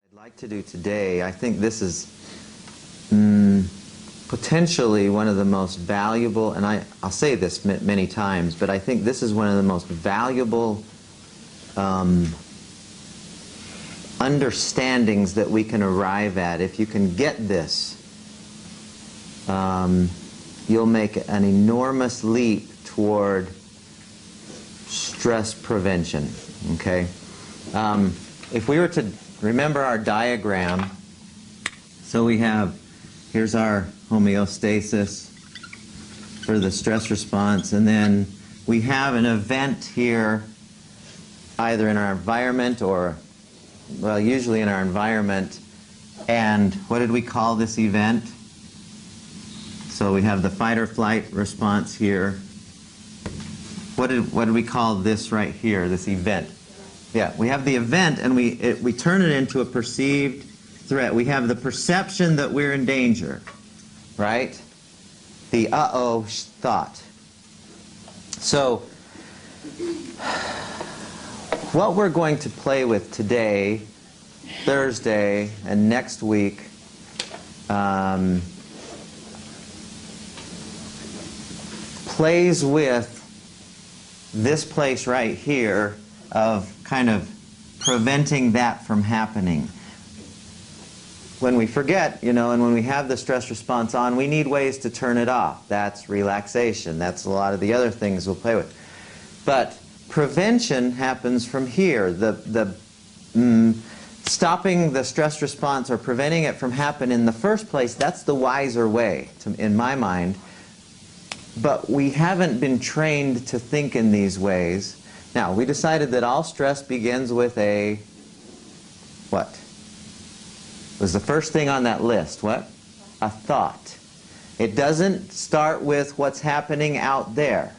I'd like to do today, I think this is potentially one of the most valuable, and I'll say this many times, but I think this is one of the most valuable understandings that we can arrive at. If you can get this, you'll make an enormous leap toward stress prevention, okay? If we were to remember our diagram, so we have, here's our homeostasis for the stress response, and then we have an event here, either in our environment or, well, usually in our environment. And what did we call this event? So we have the fight or flight response here. What did we call this right here, this event? Yeah, we have the event, and we turn it into a perceived threat. We have the perception that we're in danger, right? The uh-oh thought. So what we're going to play with today, Thursday, and next week, plays with this place right here of kind of preventing that from happening. When we forget, you know, and when we have the stress response on, we need ways to turn it off. That's relaxation. That's a lot of the other things we'll play with. But prevention happens from here. Stopping the stress response or preventing it from happening in the first place, that's the wiser way, in my mind. But we haven't been trained to think in these ways. Now, we decided that all stress begins with a, what? Was the first thing on that list, what? A thought. It doesn't start with what's happening out there.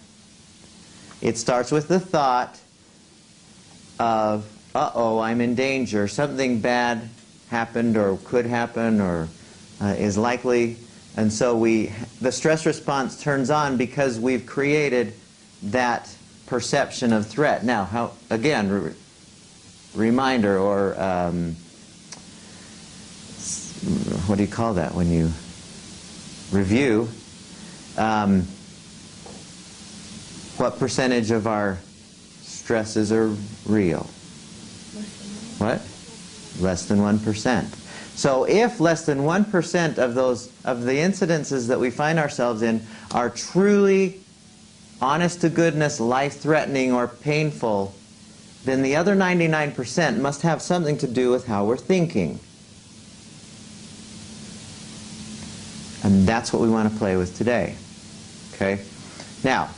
It starts with the thought of, uh-oh, I'm in danger. Something bad happened or could happen or is likely. And so the stress response turns on because we've created that perception of threat. Now, how, again, reminder, or what do you call that when you review? What percentage of our stresses are real? What? Less than 1%. So if less than 1% of the incidences that we find ourselves in are truly honest to goodness, life-threatening or painful, then the other 99% must have something to do with how we're thinking. And that's what we want to play with today. Okay? Now,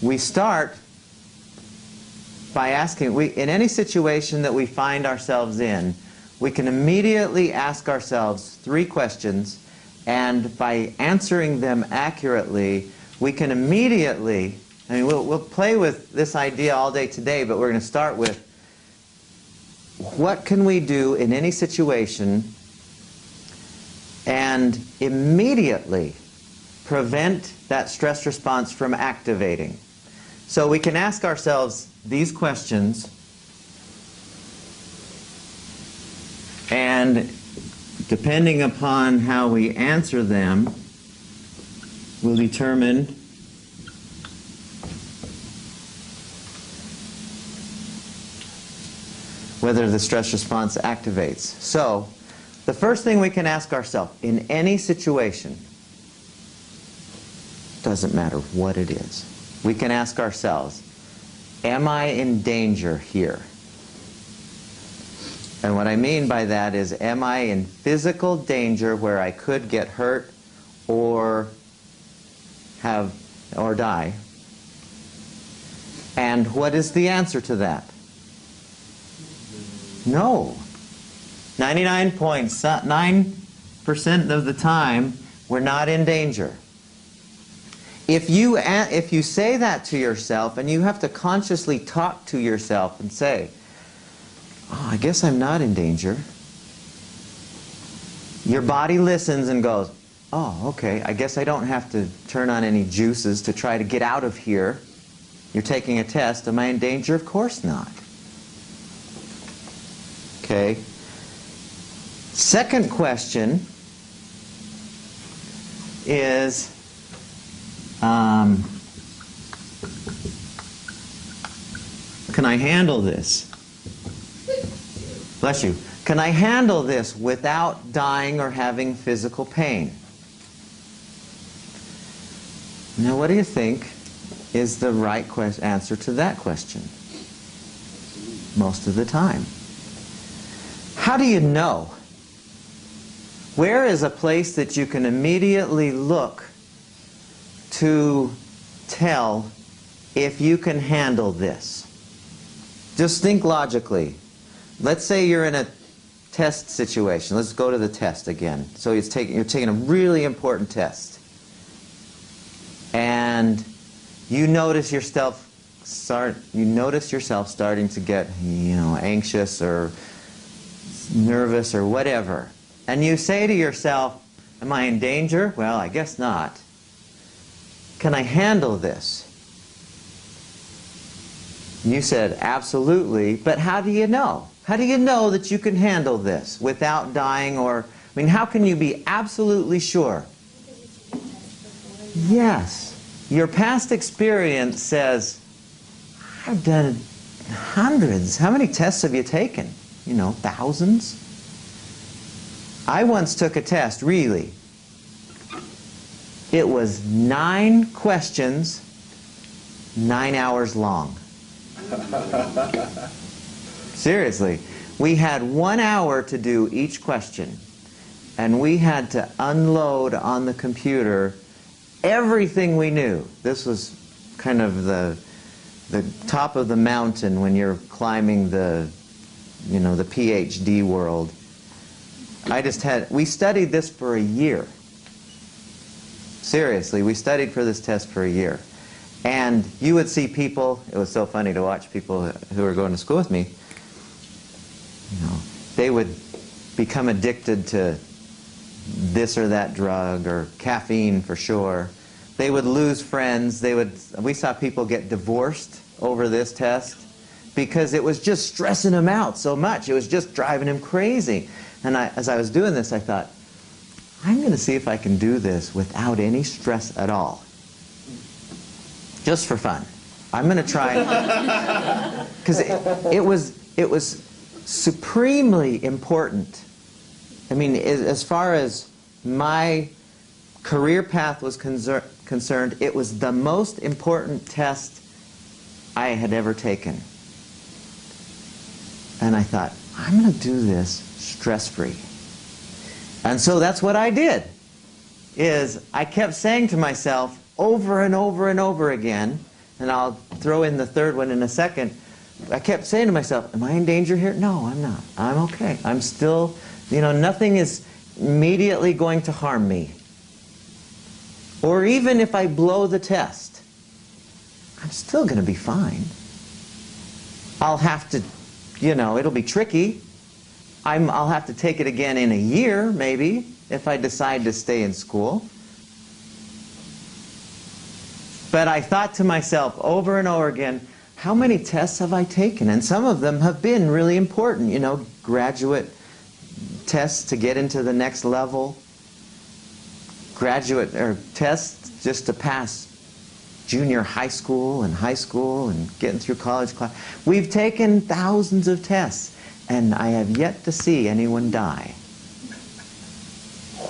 we start by asking, in any situation that we find ourselves in, we can immediately ask ourselves 3 questions, and by answering them accurately, we can immediately, I mean, we'll play with this idea all day today, but we're going to start with, what can we do in any situation and immediately prevent that stress response from activating? So we can ask ourselves these questions, and depending upon how we answer them will determine whether the stress response activates. So the first thing we can ask ourselves in any situation, doesn't matter what it is, we can ask ourselves, am I in danger here? And what I mean by that is, am I in physical danger where I could get hurt or die? And what is the answer to that? No. 99.9% of the time, we're not in danger. If you say that to yourself, and you have to consciously talk to yourself and say, oh, I guess I'm not in danger. Your body listens and goes, oh, okay, I guess I don't have to turn on any juices to try to get out of here. You're taking a test. Am I in danger? Of course not. Okay? Second question is, can I handle this? Bless you. Can I handle this without dying or having physical pain? Now, what do you think is the right answer to that question? Most of the time. How do you know? Where is a place that you can immediately look to tell if you can handle this? Just think logically. Let's say you're in a test situation. Let's go to the test again. So you're taking a really important test. And you notice yourself starting to get, anxious or nervous or whatever. And you say to yourself, am I in danger? Well, I guess not. Can I handle this? And you said, absolutely, but how do you know? How do you know that you can handle this without dying how can you be absolutely sure? Yes. Your past experience says, I've done hundreds. How many tests have you taken? Thousands? I once took a test, really. It was 9 questions, 9 hours long. Seriously. We had 1 hour to do each question. And we had to unload on the computer everything we knew. This was kind of the top of the mountain when you're climbing the PhD world. We studied this for a year. Seriously, we studied for this test for a year. And you would see people, it was so funny to watch people who were going to school with me, they would become addicted to this or that drug, or caffeine for sure. They would lose friends. We saw people get divorced over this test because it was just stressing them out so much. It was just driving him crazy. And as I was doing this, I thought, I'm going to see if I can do this without any stress at all. Just for fun. I'm going to try, because it was supremely important. As far as my career path was concerned, it was the most important test I had ever taken. And I thought, I'm going to do this stress-free. And so that's what I did, is I kept saying to myself over and over and over again, and I'll throw in the third one in a second, I kept saying to myself, am I in danger here? No, I'm not. I'm okay. I'm still, nothing is immediately going to harm me. Or even if I blow the test, I'm still going to be fine. I'll have to, it'll be tricky. I'll have to take it again in a year, maybe, if I decide to stay in school. But I thought to myself over and over again, how many tests have I taken? And some of them have been really important, graduate tests to get into the next level, graduate or tests just to pass junior high school and getting through college class. We've taken thousands of tests, and I have yet to see anyone die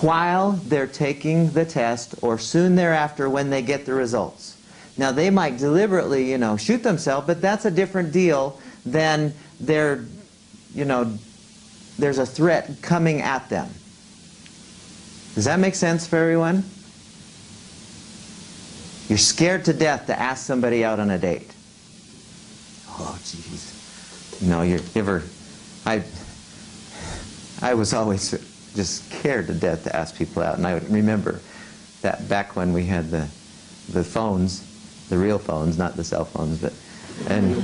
while they're taking the test or soon thereafter when they get the results. Now, they might deliberately, shoot themselves, but that's a different deal than there's a threat coming at them. Does that make sense for everyone? You're scared to death to ask somebody out on a date. Oh, jeez. I was always just scared to death to ask people out. And I would remember that back when we had the phones, the real phones, not the cell phones, and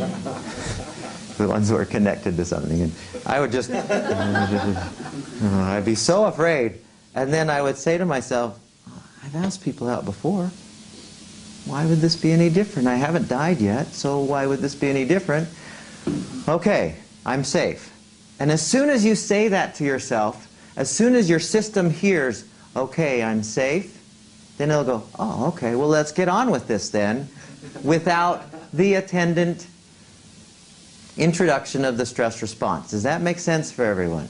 the ones that were connected to something. And I would just, I'd be so afraid. And then I would say to myself, I've asked people out before. Why would this be any different? I haven't died yet, so why would this be any different? Okay, I'm safe. And as soon as you say that to yourself, as soon as your system hears, okay, I'm safe, then it'll go, oh, okay, well, let's get on with this then, without the attendant introduction of the stress response. Does that make sense for everyone?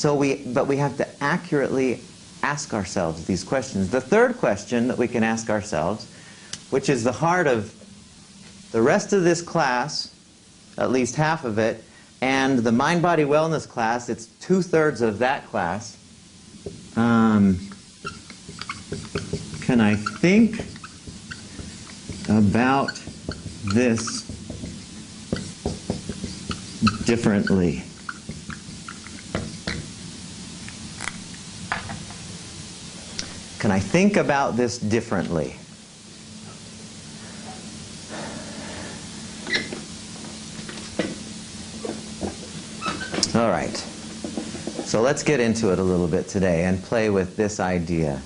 But we have to accurately ask ourselves these questions. The third question that we can ask ourselves, which is the heart of the rest of this class, at least half of it, and the mind-body wellness class, it's 2/3 of that class. Can I think about this differently? Can I think about this differently? All right. So let's get into it a little bit today and play with this idea.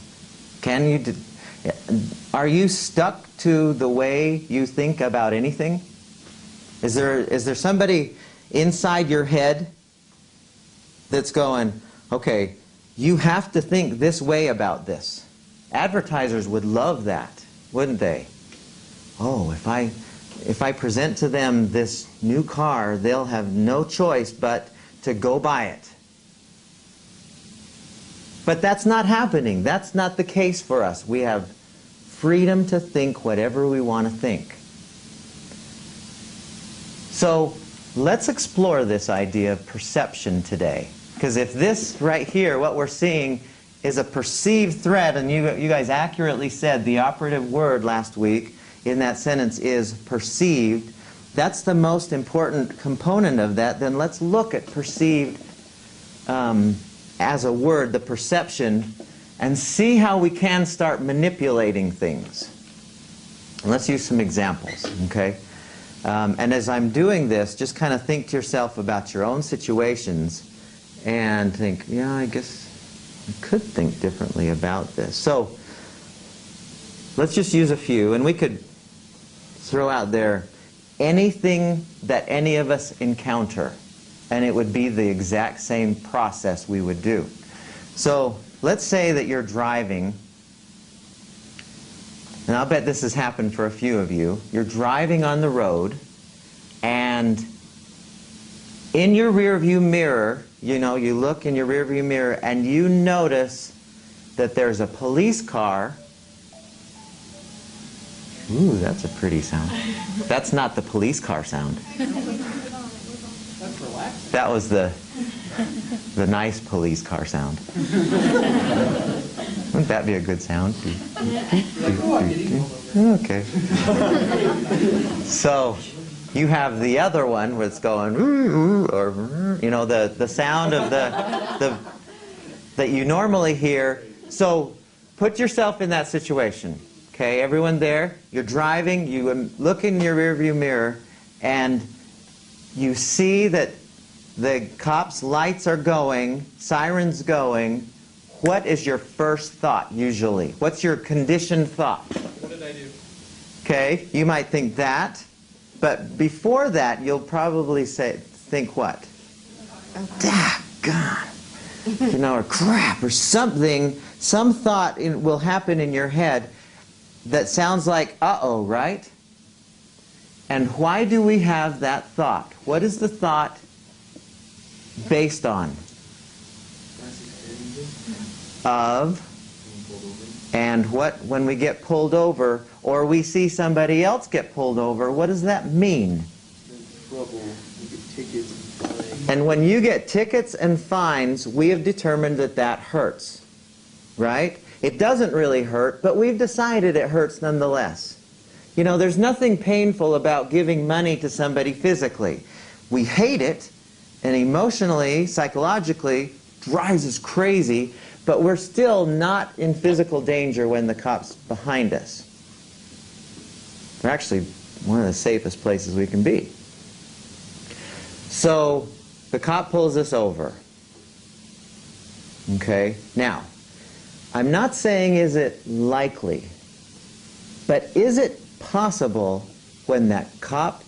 Are you stuck to the way you think about anything? Is there somebody inside your head that's going, okay, you have to think this way about this? Advertisers would love that, wouldn't they? Oh, if I present to them this new car, they'll have no choice but to go buy it. But that's not happening. That's not the case for us. We have freedom to think whatever we want to think. So let's explore this idea of perception today. Because if this right here, what we're seeing, is a perceived threat, and you guys accurately said the operative word last week in that sentence is perceived, that's the most important component of that, then let's look at perceived as a word, the perception, and see how we can start manipulating things. And let's use some examples, okay? And as I'm doing this, just kind of think to yourself about your own situations and think, yeah, I guess I could think differently about this. So let's just use a few, and we could throw out there anything that any of us encounter, and it would be the exact same process we would do. So let's say that you're driving, and I'll bet this has happened for a few of you. You're driving on the road, and in your rearview mirror, you look in your rearview mirror and you notice that there's a police car. Ooh, that's a pretty sound. That's not the police car sound. That was the nice police car sound. Wouldn't that be a good sound? Okay. So you have the other one where it's going, or the sound of the that you normally hear. So put yourself in that situation. Okay, everyone there, you're driving, you look in your rearview mirror, and you see that the cops' lights are going, sirens going. What is your first thought usually? What's your conditioned thought? What did I do? Okay, you might think that, but before that, you'll probably think what? Ah, God, or crap, or something. Some thought will happen in your head that sounds like uh-oh, right? And why do we have that thought? What is the thought based on? Of, and what, when we get pulled over, or we see somebody else get pulled over, what does that mean? Trouble. You get tickets and fines. And when you get tickets and fines, we have determined that that hurts, right? It doesn't really hurt, but we've decided it hurts nonetheless. There's nothing painful about giving money to somebody physically. We hate it, and emotionally, psychologically, drives us crazy, but we're still not in physical danger when the cop's behind us. They're actually one of the safest places we can be. So the cop pulls us over. Okay? Now, I'm not saying is it likely, but is it possible when that cop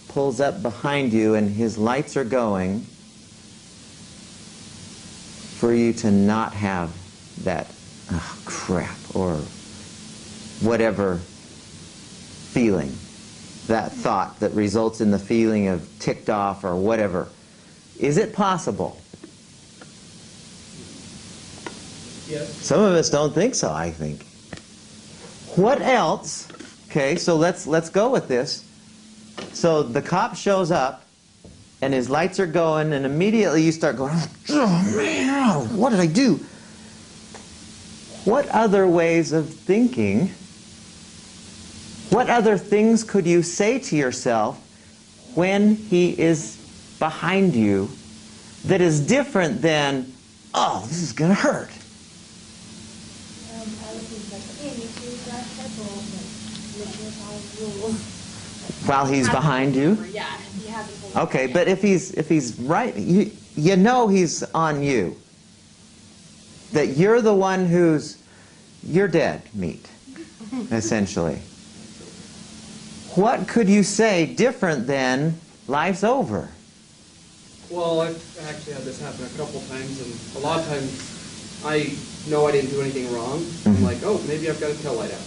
pulls up behind you and his lights are going, for you to not have that oh, crap or whatever feeling, that thought that results in the feeling of ticked off or whatever? Is it possible? Yes. Some of us don't think so, I think. What else? Okay, so let's go with this. So the cop shows up, and his lights are going, and immediately you start going, oh man, what did I do? What other ways of thinking, what other things could you say to yourself when he is behind you that is different than, oh, this is going to hurt? While he's behind you? Yeah, he hasn't told me. Okay, but if he's right, you know he's on you. That you're the one you're dead meat, essentially. What could you say different than life's over? Well, I've actually had this happen a couple times, and a lot of times I know I didn't do anything wrong. I'm like, oh, maybe I've got a tail light out.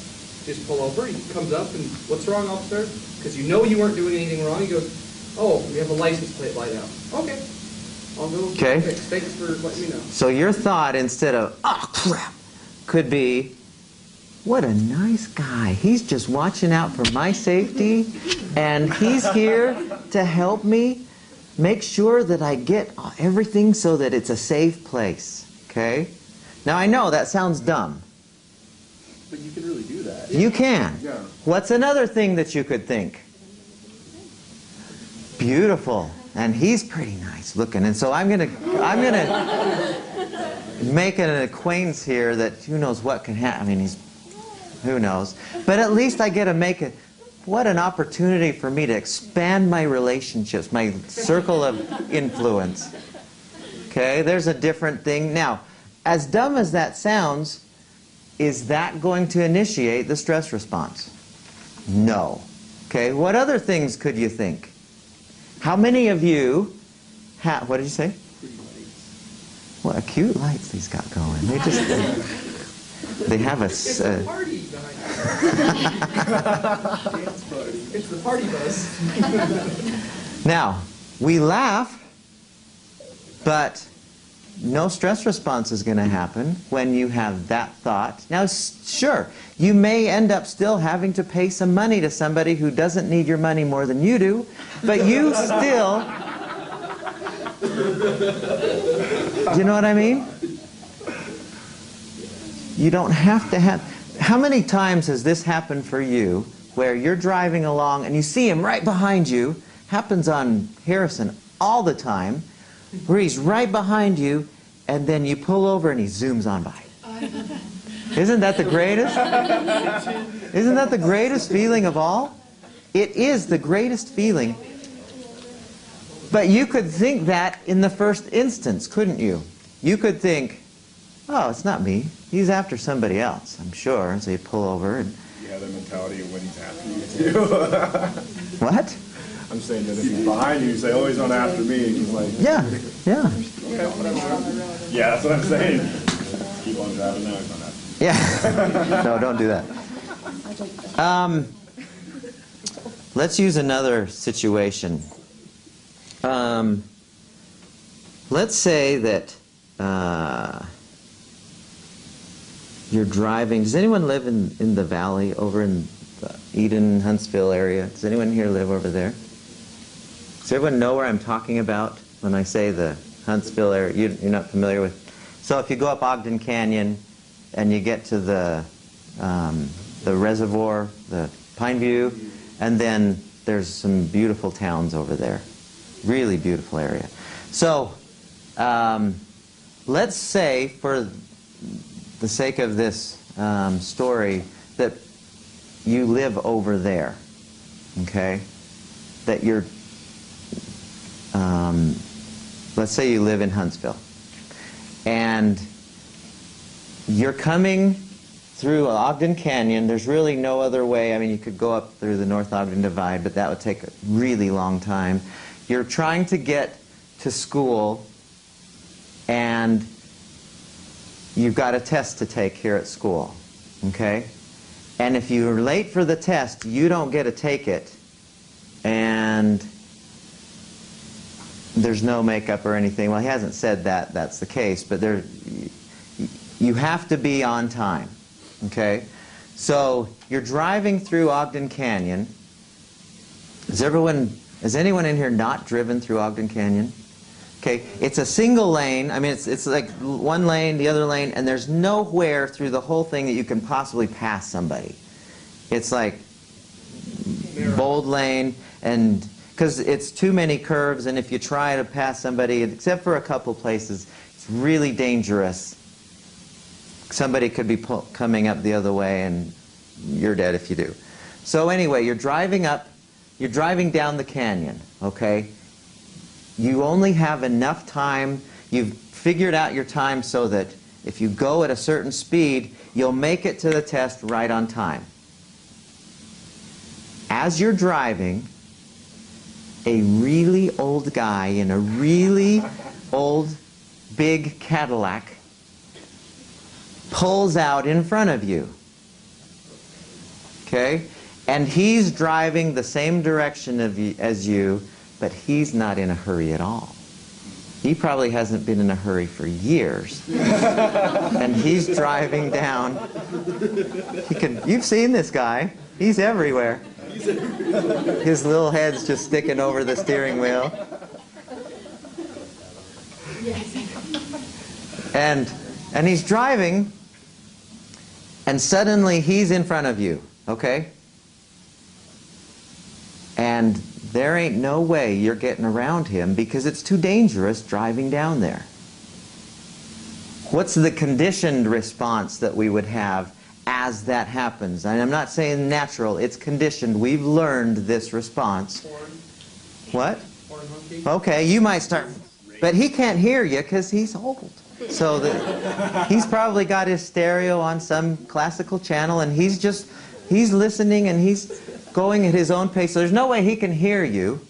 Just pull over, he comes up, and what's wrong, officer? Because you know you weren't doing anything wrong. He goes, oh, we have a license plate light out. Okay. I'll go Okay. fix. Thanks for letting me know. So your thought, instead of, oh crap, could be, what a nice guy. He's just watching out for my safety, and he's here to help me make sure that I get everything so that it's a safe place. Okay? Now I know that sounds dumb. But you can really do that. You can. Yeah. What's another thing that you could think? Beautiful. And he's pretty nice looking. And so I'm gonna make an acquaintance here that who knows what can happen. I mean, who knows. But at least I get to make it. What an opportunity for me to expand my relationships, my circle of influence. Okay, there's a different thing. Now, as dumb as that sounds, is that going to initiate the stress response? No. Okay, what other things could you think? How many of you have, what did you say? What cute lights these got going. They just, they have a... It's a party behind Dance party. It's the party bus. Now, we laugh, but no stress response is going to happen when you have that thought. Now, sure, you may end up still having to pay some money to somebody who doesn't need your money more than you do, but you still... Do you know what I mean? You don't have to have... How many times has this happened for you where you're driving along and you see him right behind you? Happens on Harrison all the time, where he's right behind you, and then you pull over and he zooms on by. Isn't that the greatest? Isn't that the greatest feeling of all? It is the greatest feeling. But you could think that in the first instance, couldn't you? You could think, oh, it's not me. He's after somebody else, I'm sure. And so you pull over and... You have the mentality of when he's after you, too. What? I'm saying that if he's behind you, you say, oh, he's not after me. And he's like, Yeah, yeah. okay, whatever. Yeah, that's what I'm saying. Keep on driving now, he's not after Yeah. No, don't do that. Let's use another situation. Let's say that you're driving. Does anyone live in the valley over in the Eden, Huntsville area? Does anyone here live over there? Does everyone know where I'm talking about when I say the Huntsville area? You're not familiar with? So if you go up Ogden Canyon and you get to the reservoir, the Pine View, and then there's some beautiful towns over there. Really beautiful area. So let's say, for the sake of this story, that you live over there, okay? That you're, let's say you live in Huntsville, and you're coming through Ogden Canyon. There's really no other way. I mean, you could go up through the North Ogden Divide, but that would take a really long time. You're trying to get to school, and you've got a test to take here at school, okay? And if you're late for the test, you don't get to take it, and there's no makeup or anything. Well, he hasn't said that that's the case, but you have to be on time, okay? So you're driving through Ogden Canyon. Has anyone in here not driven through Ogden Canyon? Okay, it's a single lane. I mean, it's like one lane, the other lane, and there's nowhere through the whole thing that you can possibly pass somebody. It's like bold lane, and because it's too many curves, and if you try to pass somebody, except for a couple places, it's really dangerous. Somebody could be coming up the other way, and you're dead if you do. So anyway, you're driving down the canyon, okay? You only have enough time. You've figured out your time so that if you go at a certain speed, you'll make it to the test right on time. As you're driving, a really old guy in a really old big Cadillac pulls out in front of you. Okay? And he's driving the same direction as you, but he's not in a hurry at all. He probably hasn't been in a hurry for years. And he's driving down. You've seen this guy. He's everywhere. His little head's just sticking over the steering wheel. And he's driving, and suddenly he's in front of you, okay? And there ain't no way you're getting around him because it's too dangerous driving down there. What's the conditioned response that we would have as that happens? And I'm not saying natural, it's conditioned. We've learned this response. What? Okay, you might start, but he can't hear you because he's old. So he's probably got his stereo on some classical channel, and he's listening, and he's going at his own pace. So there's no way he can hear you.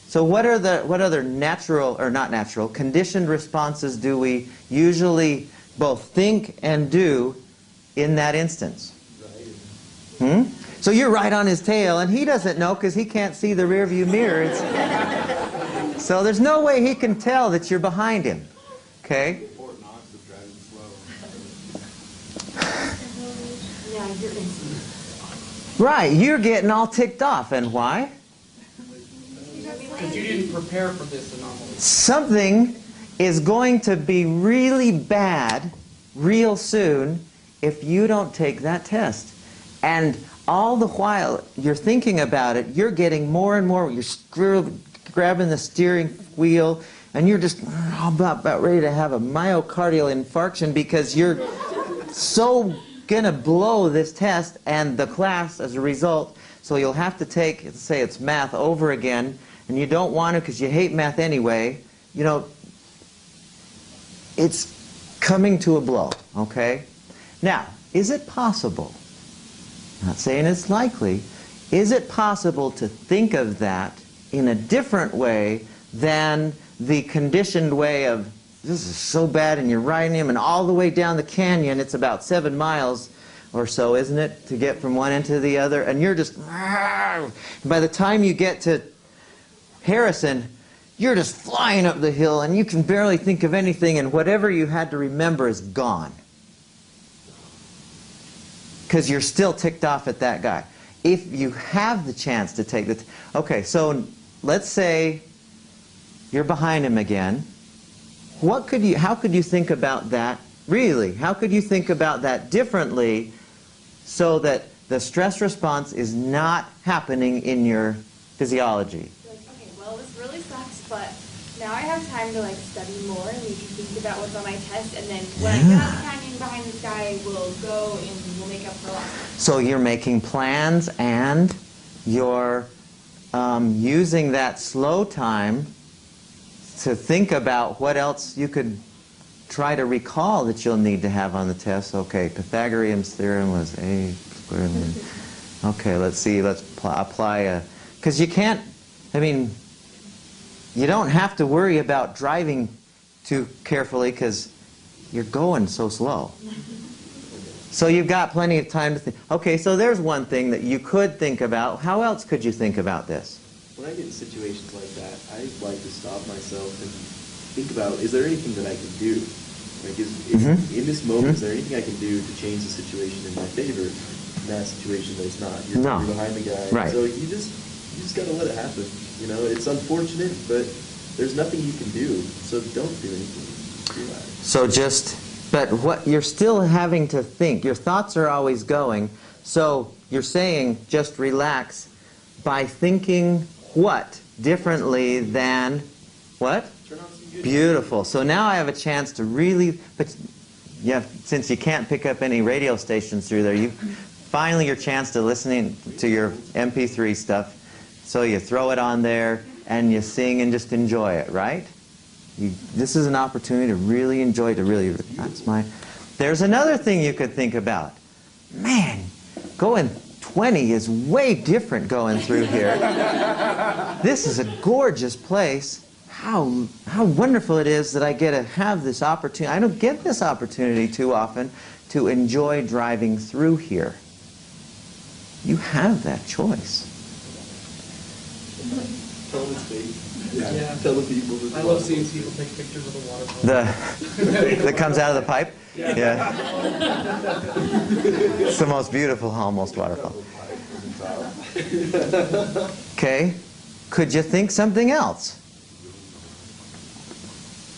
So what other natural, or not natural, conditioned responses do we usually both think and do in that instance? So you're right on his tail, and he doesn't know because he can't see the rearview mirror. So there's no way he can tell that you're behind him. Okay? Right, you're getting all ticked off. And why? Because you didn't prepare for this anomaly. Something is going to be really bad real soon if you don't take that test. And all the while you're thinking about it, you're getting more and more, you're grabbing the steering wheel, and you're just about ready to have a myocardial infarction because you're so going to blow this test and the class as a result. So you'll have to take, say it's math over again, and you don't want to because you hate math anyway. You know, it's coming to a blow, okay? Now, is it possible, I'm not saying it's likely, is it possible to think of that in a different way than the conditioned way of, this is so bad, and you're riding him, and all the way down the canyon, it's about 7 miles or so, isn't it, to get from one end to the other, and you're just, by the time you get to Harrison, you're just flying up the hill, and you can barely think of anything, and whatever you had to remember is gone. Because you're still ticked off at that guy. If you have the chance to take the... Okay, so let's say you're behind him again. How could you think about that, really? How could you think about that differently so that the stress response is not happening in your physiology? Like, okay, well, this really sucks, but now I have time to study more and we can think about what's on my test, and then when I get out the canyon behind this guy, we'll go and we'll make up for lost. So you're making plans, and you're using that slow time to think about what else you could try to recall that you'll need to have on the test. Okay, Pythagorean's theorem was a squared. Okay, let's see, let's apply a... Because you can't, I mean, you don't have to worry about driving too carefully because you're going so slow. So you've got plenty of time to think. Okay, so there's one thing that you could think about. How else could you think about this? When I get in situations like that, I like to stop myself and think about, is there anything that I can do? Like, in this moment, is there anything I can do to change the situation in my favor? In that situation, there's not. You're behind the guy. Right. So you just gotta let it happen. You know, it's unfortunate, but there's nothing you can do. So don't do anything. So but what you're still having to think. Your thoughts are always going. So you're saying just relax by thinking what differently than what? Beautiful. So now I have a chance to really, but yeah, since you can't pick up any radio stations through there, you finally your chance to listening to your MP3 stuff. So you throw it on there and you sing and just enjoy it, right? This is an opportunity to really enjoy, There's another thing you could think about. Man, going 20 is way different going through here. This is a gorgeous place. How wonderful it is that I get to have this opportunity. I don't get this opportunity too often to enjoy driving through here. You have that choice. Tell them Tell the people. I love seeing people take pictures of the waterfall. That comes out of the pipe? Yeah. It's the most beautiful, almost waterfall. Okay. Could you think something else?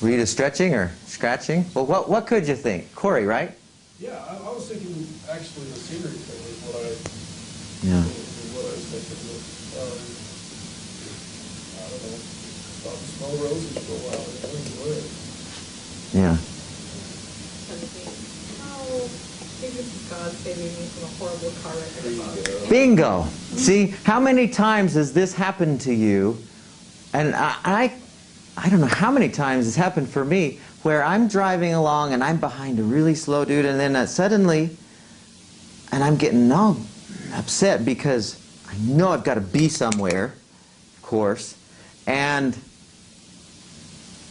Were you just stretching or scratching? Well, what could you think? Corey, right? Yeah, I was thinking actually the scenery thing is what I was thinking of. I don't know, stop and smell roses for a while and enjoy it. Yeah. How big is God saving me from a horrible car wreck? Bingo. See, how many times has this happened to you? And I don't know how many times it's happened for me where I'm driving along and I'm behind a really slow dude and then suddenly, and I'm getting all upset because I know I've got to be somewhere, of course, and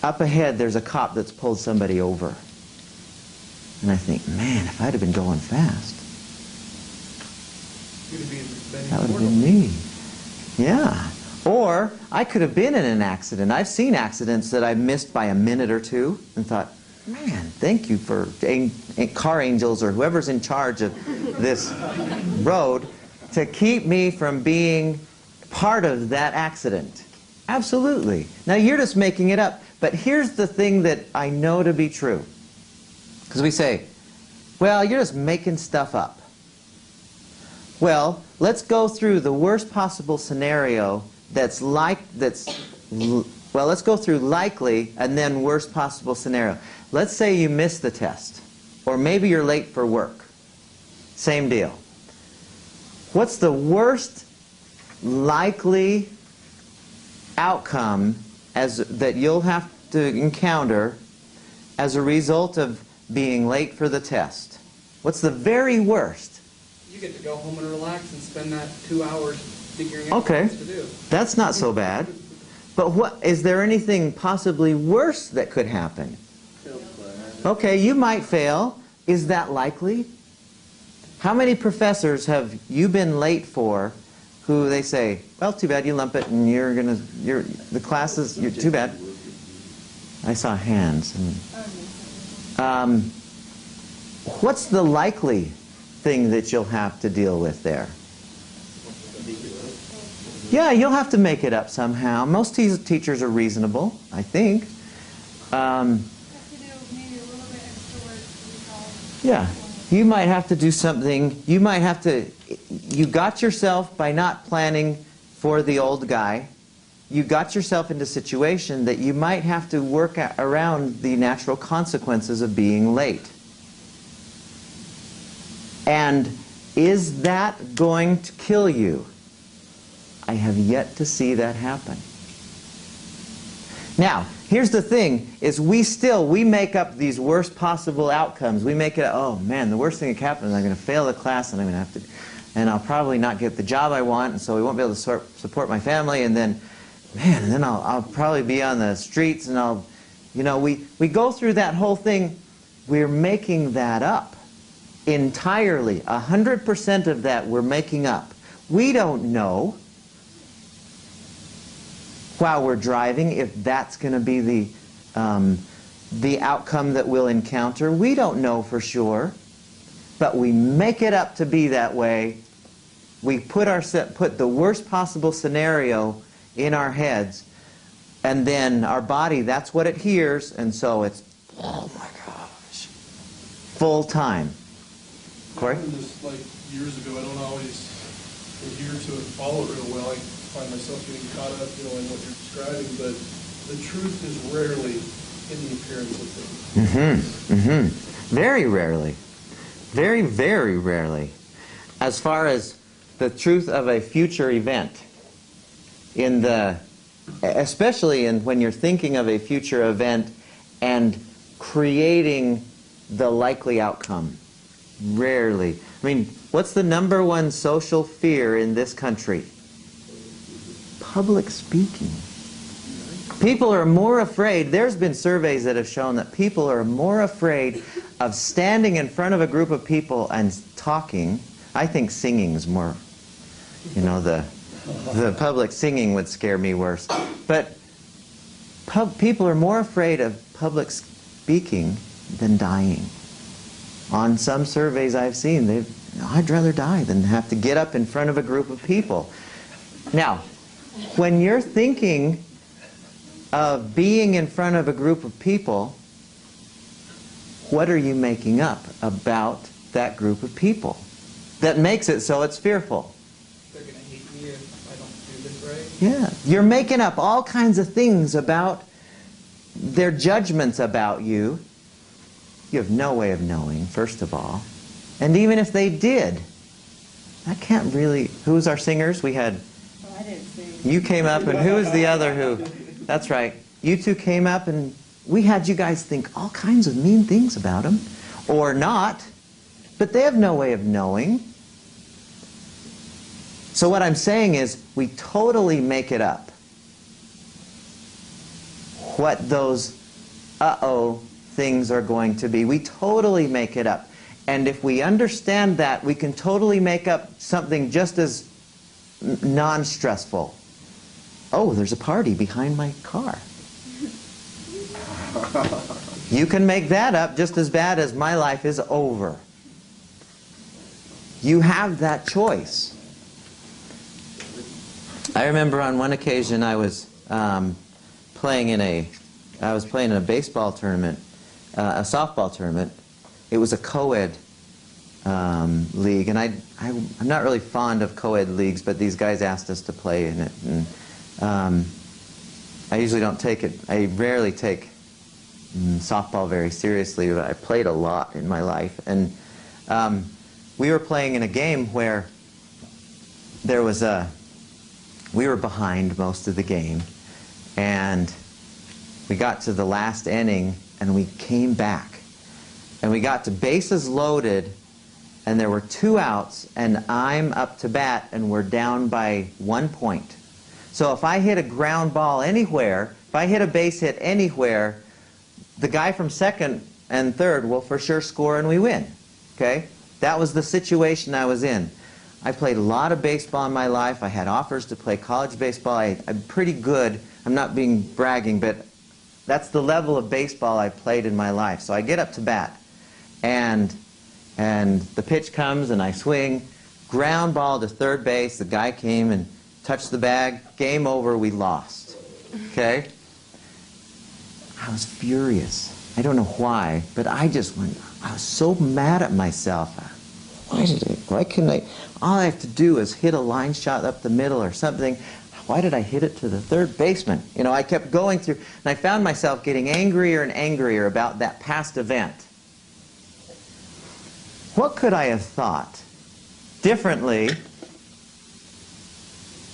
up ahead there's a cop that's pulled somebody over. And I think, man, if I'd have been going fast, that would have been me. Yeah. Or I could have been in an accident. I've seen accidents that I missed by a minute or two and thought, man, thank you for car angels or whoever's in charge of this road to keep me from being part of that accident. Absolutely. Now you're just making it up. But here's the thing that I know to be true. Because we say, well, you're just making stuff up. Well, let's go through the worst possible scenario let's go through likely and then worst possible scenario. Let's say you miss the test, or maybe you're late for work. Same deal. What's the worst likely outcome that you'll have to encounter as a result of being late for the test? What's the very worst? You get to go home and relax and spend that 2 hours figuring out what else to do. That's not so bad. But is there anything possibly worse that could happen? Okay, you might fail. Is that likely? How many professors have you been late for who they say, well, too bad, you lump it and you're too bad. I saw hands. What's the likely thing that you'll have to deal with there? Yeah, you'll have to make it up somehow. Most teachers are reasonable, I think. Yeah, you might have to do something. You got yourself, by not planning for the old guy, you got yourself into a situation that you might have to work around the natural consequences of being late. And is that going to kill you? I have yet to see that happen. Now, here's the thing, is we make up these worst possible outcomes. We make it, oh man, the worst thing that can happen is I'm going to fail the class and and I'll probably not get the job I want, and so we won't be able to support my family, and then, man, and then I'll probably be on the streets, and we go through that whole thing we're making that up entirely. 100% of that we're making up. We don't know while we're driving if that's going to be the outcome that we'll encounter. We don't know for sure, but we make it up to be that way. We put the worst possible scenario in our heads, and then our body, that's what it hears, and so it's, oh my gosh, full time. Corey? I learned this like years ago. I don't always adhere to it and follow it real well. I find myself getting caught up, in what you're describing, but the truth is rarely in the appearance of things. Very rarely. Very, very rarely. As far as the truth of a future event, especially when you're thinking of a future event and creating the likely outcome. Rarely. I mean, what's the number one social fear in this country? Public speaking. People are more afraid. There's been surveys that have shown that people are more afraid of standing in front of a group of people and talking. I think singing is more, the public singing would scare me worse. But people are more afraid of public speaking than dying. On some surveys I've seen, I'd rather die than have to get up in front of a group of people. Now, when you're thinking of being in front of a group of people, what are you making up about that group of people that makes it so it's fearful? They're going to hate me if I don't do this right. Yeah, you're making up all kinds of things about their judgments about you. You have no way of knowing, first of all. And even if they did, that can't really... Who's our singers? We had... Oh, I didn't sing. You came up, and who was the other who... That's right. You two came up, and we had you guys think all kinds of mean things about them. Or not. But they have no way of knowing. So what I'm saying is, we totally make it up. What those uh-oh things are going to be. We totally make it up. And if we understand that, we can totally make up something just as non-stressful. Oh, there's a party behind my car. You can make that up just as bad as my life is over. You have that choice. I remember on one occasion I was playing in a baseball tournament, a softball tournament. It was a co-ed league, and I'm not really fond of co-ed leagues, but these guys asked us to play in it. And I usually don't take it. I rarely take softball very seriously, but I played a lot in my life. And we were playing in a game where we were behind most of the game, and we got to the last inning, and we came back. And we got to bases loaded, and there were 2 outs, and I'm up to bat, and we're down by 1 point. So if I hit a ground ball anywhere, if I hit a base hit anywhere, the guy from second and third will for sure score and we win. Okay? That was the situation I was in. I played a lot of baseball in my life. I had offers to play college baseball. I'm pretty good. I'm not being bragging, but that's the level of baseball I played in my life. So I get up to bat, and the pitch comes, and I swing, ground ball to third base. The guy came and touched the bag. Game over. We lost. Okay? I was furious. I don't know why, but I was so mad at myself. Why couldn't I? All I have to do is hit a line shot up the middle or something. Why did I hit it to the third baseman? I kept going through, and I found myself getting angrier and angrier about that past event. What could I have thought differently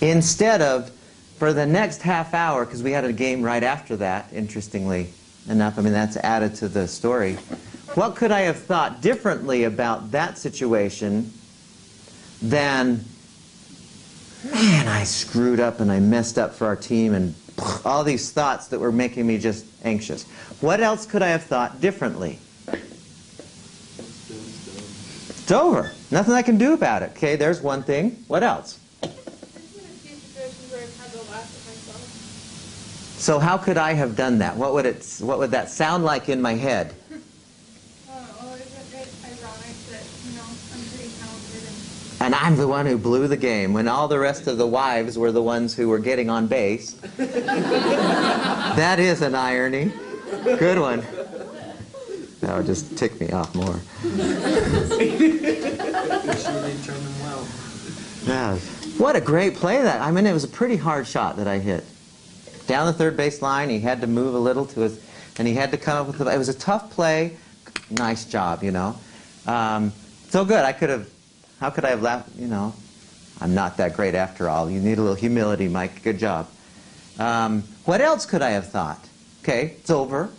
instead of, for the next half hour, because we had a game right after that, interestingly enough, I mean, that's added to the story. What could I have thought differently about that situation than, man, I screwed up and I messed up for our team, and all these thoughts that were making me just anxious. What else could I have thought differently? It's over. Nothing I can do about it. Okay, there's one thing. What else? There's been a few situations where I've had to laugh at myself. So how could I have done that? What would that sound like in my head? Well, isn't it ironic that, I'm pretty talented And I'm the one who blew the game when all the rest of the wives were the ones who were getting on base. That is an irony. Good one. That would just tick me off more. Yeah. What a great play that. I mean, it was a pretty hard shot that I hit. Down the third base line, he had to move a little to his, and he had to come up with it was a tough play. Nice job, So good. How could I have laughed? I'm not that great after all. You need a little humility, Mike. Good job. What else could I have thought? Okay, it's over.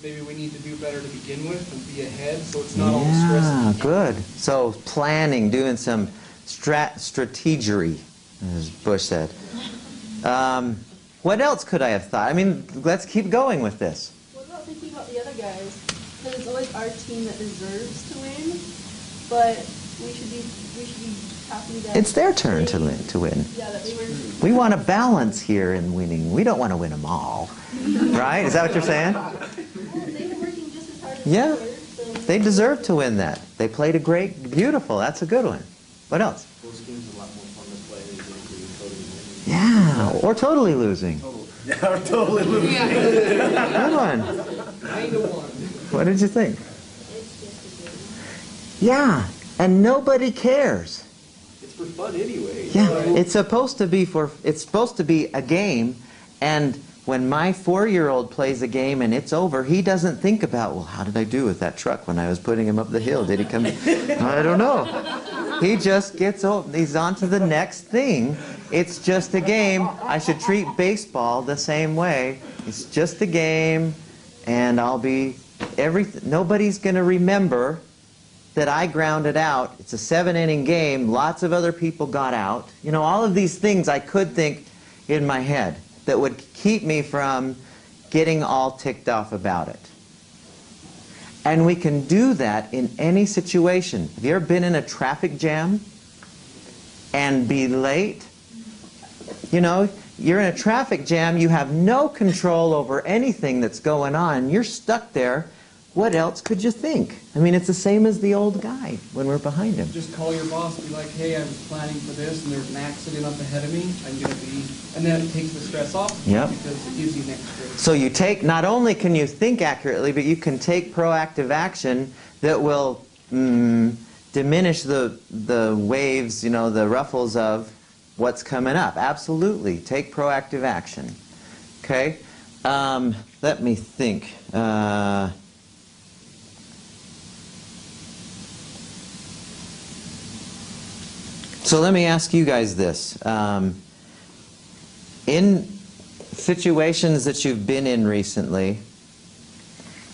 Maybe we need to do better to begin with and be ahead, so it's not all stress. Yeah, good. So planning, doing some strategery, as Bush said. What else could I have thought? I mean, let's keep going with this. What about thinking about the other guys? Because it's always our team that deserves to win, but we should be happy that It's their turn to they- win. Yeah, that they were. We want a balance here in winning. We don't want to win them all. Right? Is that what you're saying? Well, they were working just as hard as Yeah. we were, so They deserve to win that. They played a beautiful. That's a good one. What else? Those games are a lot more fun to play than totally winning. Yeah, or totally losing. Yeah, I'm totally losing. Good one. 9-1. What did you think? it's just a game. Yeah, and nobody cares. It's for fun anyway. Yeah, it's supposed to be a game, and when my 4-year-old plays a game and it's over, he doesn't think about, well, how did I do with that truck when I was putting him up the hill? Did he come? I don't know. He just gets over. He's on to the next thing. It's just a game. I should treat baseball the same way. It's just a game, and nobody's going to remember that I grounded out. It's a 7-inning game. Lots of other people got out. All of these things I could think in my head that would keep me from getting all ticked off about it. And we can do that in any situation. Have you ever been in a traffic jam and be late? You're in a traffic jam, you have no control over anything that's going on, you're stuck there. What else could you think? I mean, it's the same as the old guy when we're behind him. Just call your boss, be like, hey, I was planning for this, and there's an accident up ahead of me. I'm going to be, and then it takes the stress off. Yep. Because it gives you an extra. So not only can you think accurately, but you can take proactive action that will diminish the waves, the ruffles of what's coming up. Absolutely. Take proactive action. Okay? Let me think. So let me ask you guys this. In situations that you've been in recently,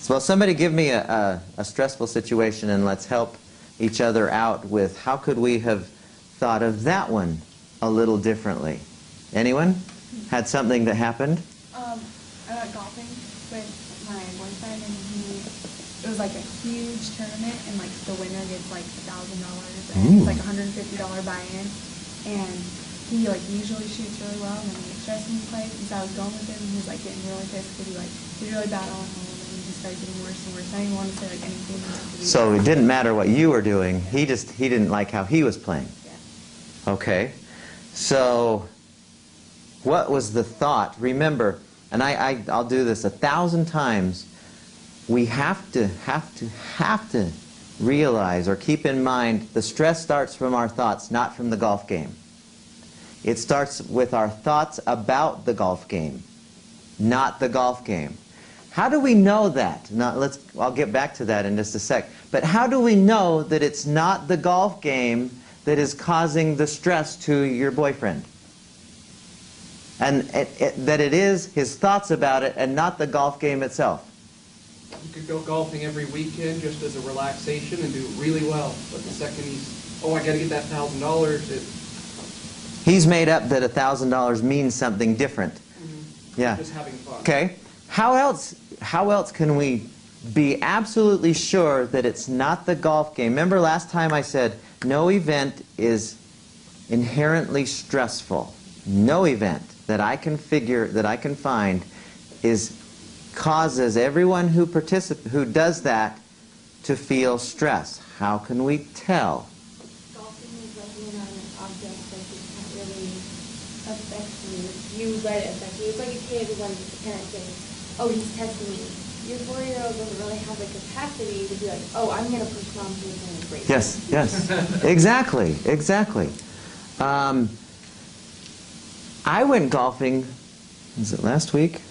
well, somebody give me a stressful situation and let's help each other out with how could we have thought of that one a little differently. Anyone? Had something that happened? I went golfing with my boyfriend, and it was like a huge tournament, and like the winner gets like $1,000, and it's like $150 buy-in, and he like usually shoots really well, and then he gets stressed when he plays, and so I was going with him, and he was like getting really pissed because he really bad on home, and he just started getting worse and worse. I didn't want to say like anything. So it didn't matter what you were doing. He didn't like how he was playing. Yeah. Okay. So what was the thought? Remember, and I'll do this 1,000 times. We have to realize or keep in mind the stress starts from our thoughts, not from the golf game. It starts with our thoughts about the golf game, not the golf game. How do we know that? Now, I'll get back to that in just a sec. But how do we know that it's not the golf game that is causing the stress to your boyfriend? And that it is his thoughts about it and not the golf game itself. You could go golfing every weekend just as a relaxation and do really well. But the second I got to get that $1,000, He's made up that $1,000 means something different. Yeah. just having fun. Okay. How else can we be absolutely sure that it's not the golf game. Remember last time I said no event is inherently stressful. No event that I can find causes everyone who does that to feel stress. How can we tell? Golfing is like being on an object that you can't really affect you. You let it affect you. It's like a kid when the parent says, "Oh, he's testing me." Your 4-year-old doesn't really have the capacity to be like, "Oh, I'm going to push mom to a break." Yes, yes, exactly, exactly. I went golfing. Was it last week?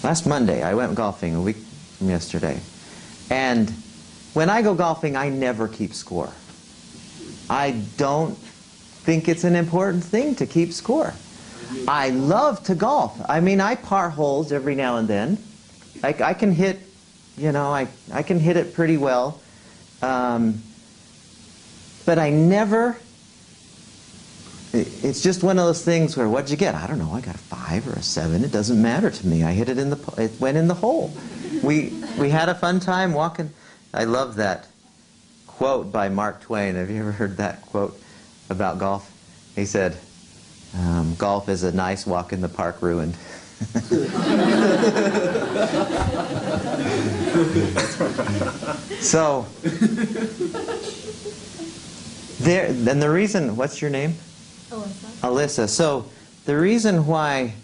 Last Monday, I went golfing, a week from yesterday. And when I go golfing, I never keep score. I don't think it's an important thing to keep score. I love to golf. I mean, I par holes every now and then. I can hit, you know, I can hit it pretty well. But I never... It's just one of those things where, what'd you get? I don't know, I got a 5 or a 7. It doesn't matter to me. I hit it it went in the hole. We had a fun time walking. I love that quote by Mark Twain. Have you ever heard that quote about golf? He said, golf is a nice walk in the park ruined. So, then the reason, what's your name? Alyssa. So the reason why,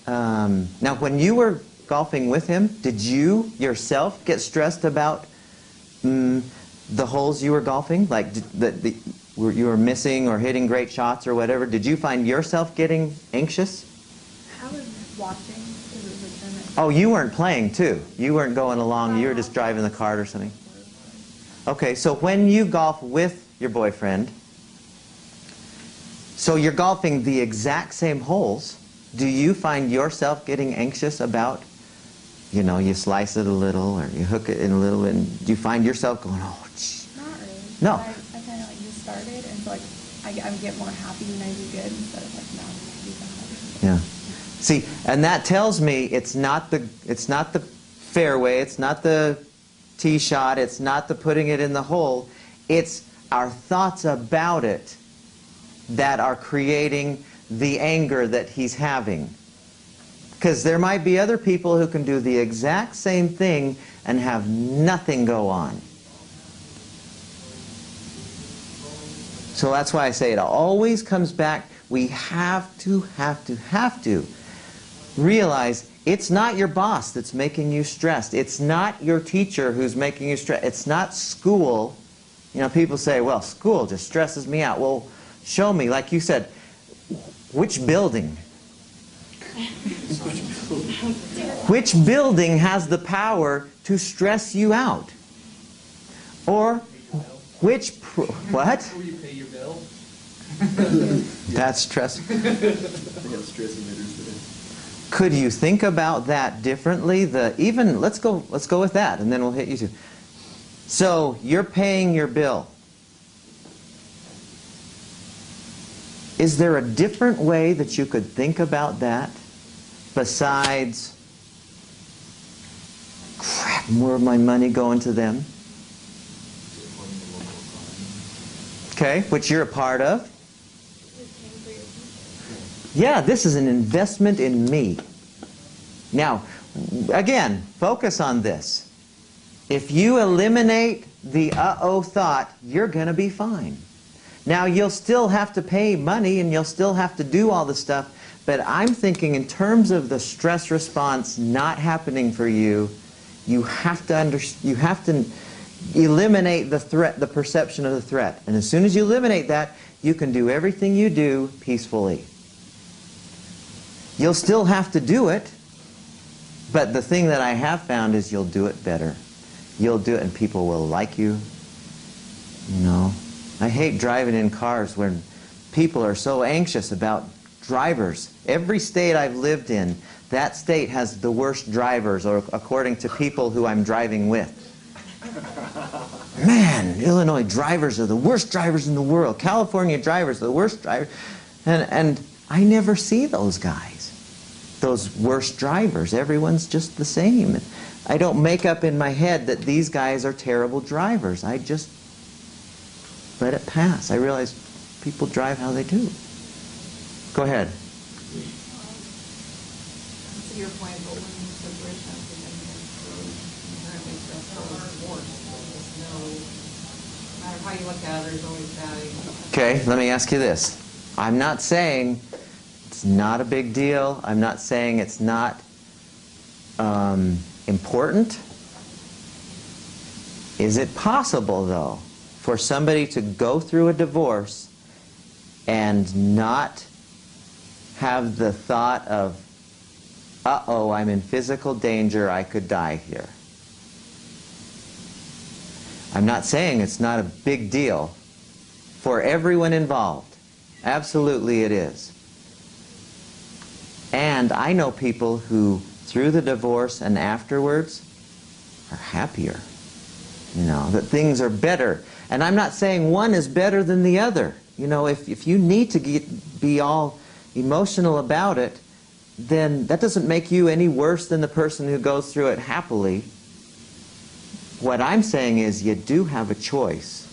now when you were golfing with him, did you yourself get stressed about the holes you were golfing? Like you were missing or hitting great shots or whatever? Did you find yourself getting anxious? I was watching because it was a tournament. Oh, you weren't playing too. You weren't going along. You were just driving the cart or something. Okay, so when you golf with your boyfriend, so you're golfing the exact same holes, do you find yourself getting anxious about, you know, you slice it a little or you hook it in a little, and do you find yourself going, oh, gee. Not really. No. I kind of like just started, and so like I get more happy when I do good instead of like not do bad. Yeah. See, and that tells me it's not the fairway, it's not the tee shot, it's not the putting it in the hole, it's our thoughts about it that are creating the anger that he's having. Because there might be other people who can do the exact same thing and have nothing go on. So that's why I say it always comes back. We have to realize it's not your boss that's making you stressed. It's not your teacher who's making you stressed. It's not school. You know, people say, well, school just stresses me out. Well, show me, like you said, which building? Which building has the power to stress you out? Or what? Will you pay your bill? That's stressful. I got stress emitters today. Could you think about that differently? Let's go with that, and then we'll hit you too. So you're paying your bill. Is there a different way that you could think about that besides, crap, more of my money going to them? Okay, which you're a part of. Yeah, this is an investment in me. Now, again, focus on this. If you eliminate the uh-oh thought, you're going to be fine. Now, you'll still have to pay money and you'll still have to do all the stuff, but I'm thinking in terms of the stress response not happening for you, you have to eliminate the threat, the perception of the threat. And as soon as you eliminate that, you can do everything you do peacefully. You'll still have to do it, but the thing that I have found is you'll do it better. You'll do it and people will like you. You know, I hate driving in cars when people are so anxious about drivers. Every state I've lived in, that state has the worst drivers, or according to people who I'm driving with. Man, Illinois drivers are the worst drivers in the world. California drivers are the worst drivers. And I never see those guys. those worst drivers. Everyone's just the same. I don't make up in my head that these guys are terrible drivers. I just let it pass. I realize people drive how they do. Go ahead. To your point, but when the separation has been inherently stressful as divorce, there's no matter how you look at it, there's always bad. Okay, let me ask you this. I'm not saying it's not a big deal. I'm not saying it's not important. Is it possible, though, for somebody to go through a divorce and not have the thought of, uh-oh, I'm in physical danger, I could die here? I'm not saying it's not a big deal for everyone involved. Absolutely it is. And I know people who, through the divorce and afterwards, are happier. You know, that things are better. And I'm not saying one is better than the other. You know, if you need to be all emotional about it, then that doesn't make you any worse than the person who goes through it happily. What I'm saying is you do have a choice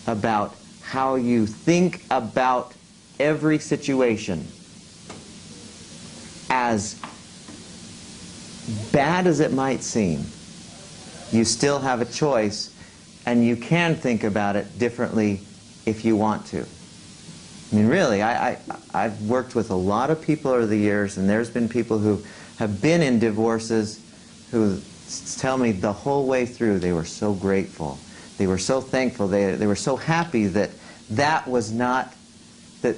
about how you think about every situation. As bad as it might seem, you still have a choice, and you can think about it differently if you want to. I mean, really, I've worked with a lot of people over the years, and there's been people who have been in divorces who tell me the whole way through they were so grateful. They were so thankful. They were so happy that that was not, that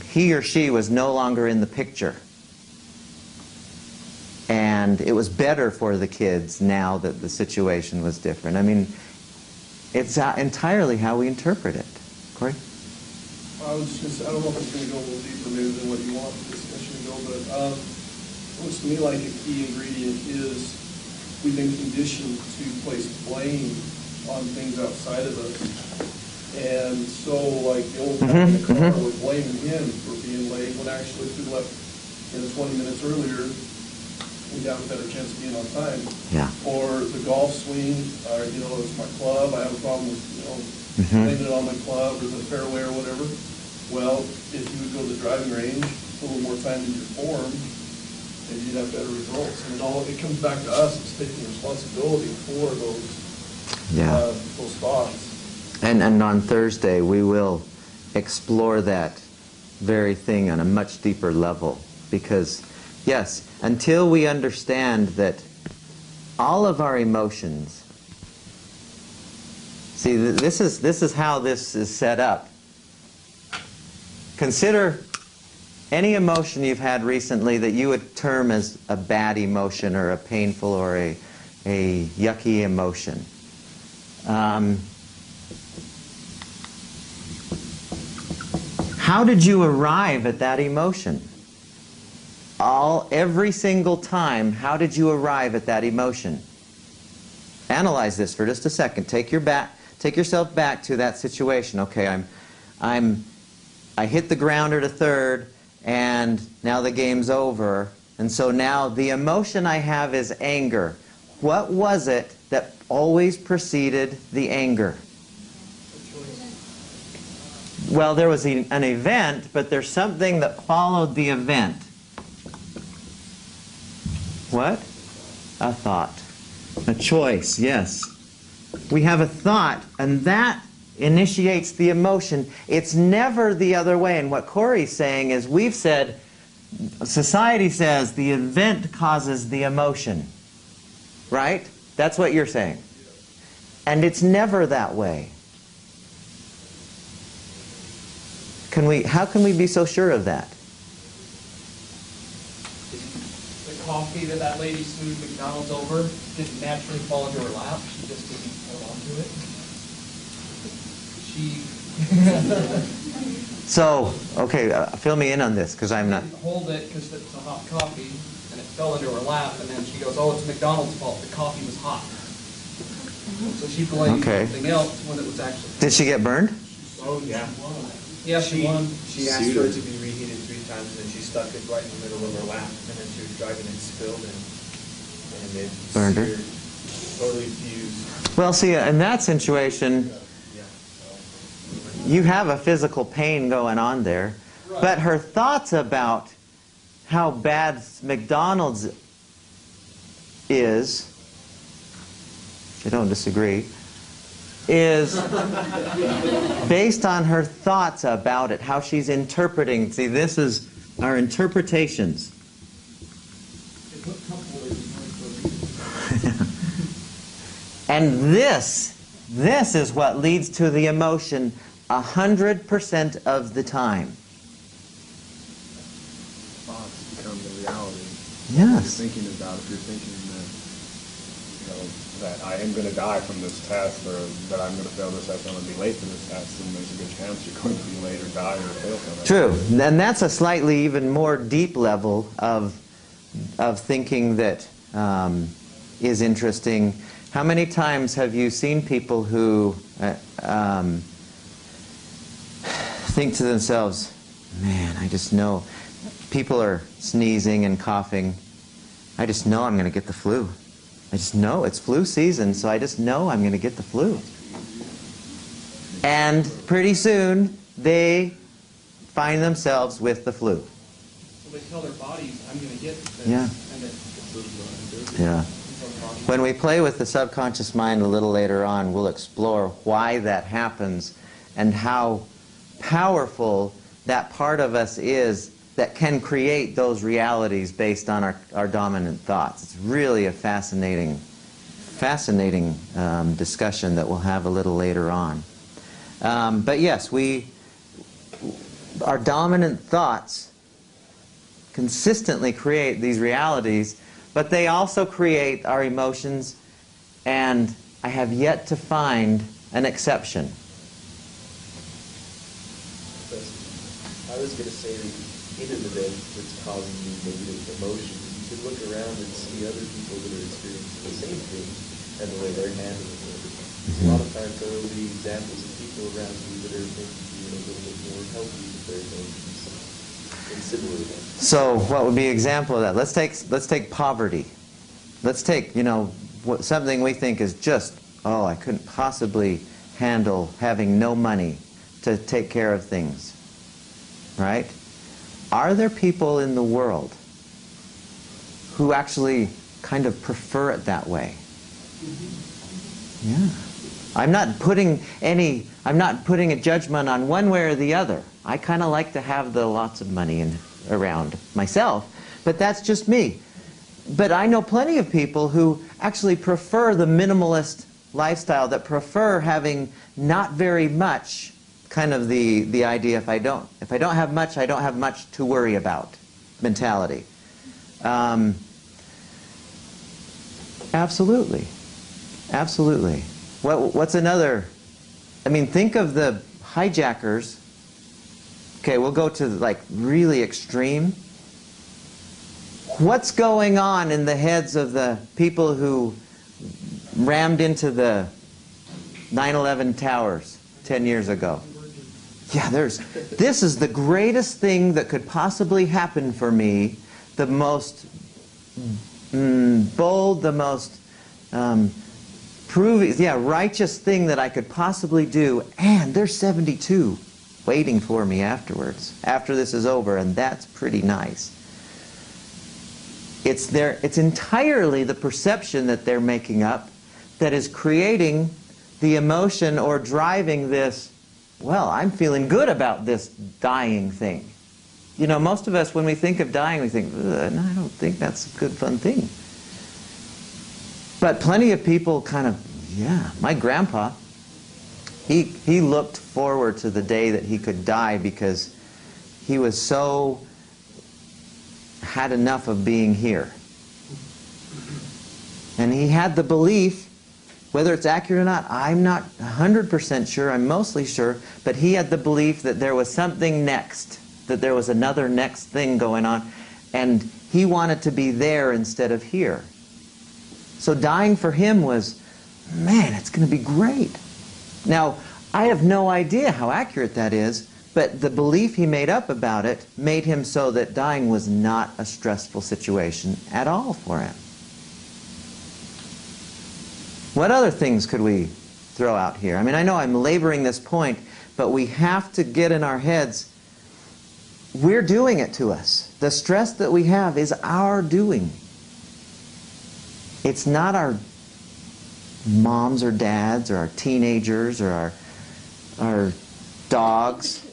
he or she was no longer in the picture. And it was better for the kids now that the situation was different. I mean, it's entirely how we interpret it. Corey? I was just going to say, I don't know if it's going to go a little deeper maybe than what you want the discussion to go, but it looks to me like a key ingredient is we've been conditioned to place blame on things outside of us. And so, like, the old guy in the car, we're blaming him for being late, when actually if we left 20 minutes earlier, we'd have a better chance of being on time. Yeah. Or the golf swing, you know, it's my club, I have a problem with, you know, blaming it on my club or the fairway or whatever. Well, if you would go to the driving range, a little more time in your form, maybe you'd have better results. And it comes back to us, it's taking responsibility for those thoughts. And on Thursday, we will explore that very thing on a much deeper level. Because, yes, until we understand that all of our emotions, see, this is how this is set up. Consider any emotion you've had recently that you would term as a bad emotion or a painful or a yucky emotion. How did you arrive at that emotion? Every single time, how did you arrive at that emotion? Analyze this for just a second. Take yourself back to that situation. Okay, I hit the grounder to third, and now the game's over. And so now the emotion I have is anger. What was it that always preceded the anger? Well, there was an event, but there's something that followed the event. What? A thought. A choice, yes. We have a thought, and that initiates the emotion. It's never the other way. And what Corey's saying is, we've said, society says the event causes the emotion. Right? That's what you're saying. And it's never that way. How can we be so sure of that? The coffee that lady smooth McDonald's over didn't naturally fall into her lap. She just didn't hold on to it. So, okay, fill me in on this, because I'm not... She didn't hold it because it's a hot coffee, and it fell into her lap, and then she goes, oh, it's McDonald's fault. The coffee was hot. So she blamed something else when it was actually... Did she get burned? Oh, yeah. Yeah, she won. She asked for it to be reheated 3 times, and then she stuck it right in the middle of her lap, and then she was driving and spilled, and it Burned her. seared, totally fused. Well, see, in that situation, you have a physical pain going on there, but her thoughts about how bad McDonald's is, I don't disagree, is based on her thoughts about it, how she's interpreting. See, this is our interpretations. And this is what leads to the emotion 100% of the time. Thoughts become the reality. Yes. If you're thinking that I am going to die from this test, or that I'm going to fail this test, I'm going to be late for this test, then there's a good chance you're going to be late or die or fail from it. True. And that's a slightly even more deep level of thinking that is interesting. How many times have you seen people who think to themselves, man, I just know, people are sneezing and coughing, I just know I'm going to get the flu. I just know it's flu season, so I just know I'm going to get the flu. And pretty soon, they find themselves with the flu. So they tell their bodies, I'm going to get this. Yeah. And then Yeah. When we play with the subconscious mind a little later on, we'll explore why that happens and how powerful that part of us is that can create those realities based on our dominant thoughts. It's really a fascinating discussion that we'll have a little later on. But yes, our dominant thoughts consistently create these realities, but they also create our emotions, and I have yet to find an exception. I was going to say that in an event that's causing you negative emotions, you can look around and see other people that are experiencing the same thing and the way they're handling it. A lot of times there will be examples of people around you that are maybe being a little bit more healthy with their emotions and similar events. So what would be an example of that? Let's take poverty. Let's take, something we think is just, oh, I couldn't possibly handle having no money to take care of things. Right? Are there people in the world who actually kind of prefer it that way? Yeah. I'm not putting a judgment on one way or the other. I kind of like to have the lots of money around myself, but that's just me. But I know plenty of people who actually prefer the minimalist lifestyle, that prefer having not very much, kind of the idea, if I don't have much, I don't have much to worry about mentality. Absolutely. Absolutely. What's another? I mean, think of the hijackers. Okay, we'll go to like really extreme. What's going on in the heads of the people who rammed into the 9/11 towers 10 years ago? Yeah, this is the greatest thing that could possibly happen for me, the most bold, the most righteous thing that I could possibly do, and there's 72 waiting for me afterwards, after this is over, and that's pretty nice. It's entirely the perception that they're making up that is creating the emotion or driving this, well, I'm feeling good about this dying thing. Most of us, when we think of dying, we think, no, I don't think that's a good, fun thing. But plenty of people kind of, yeah, my grandpa, he looked forward to the day that he could die because he was had enough of being here. And he had the belief, whether it's accurate or not, I'm not 100% sure, I'm mostly sure, but he had the belief that there was something next, that there was another next thing going on, and he wanted to be there instead of here. So dying for him was, man, it's going to be great. Now, I have no idea how accurate that is, But the belief he made up about it made him so that dying was not a stressful situation at all for him. What other things could we throw out here? I mean, I know I'm laboring this point, but we have to get in our heads, we're doing it to us. The stress that we have is our doing. It's not our moms or dads or our teenagers or our dogs.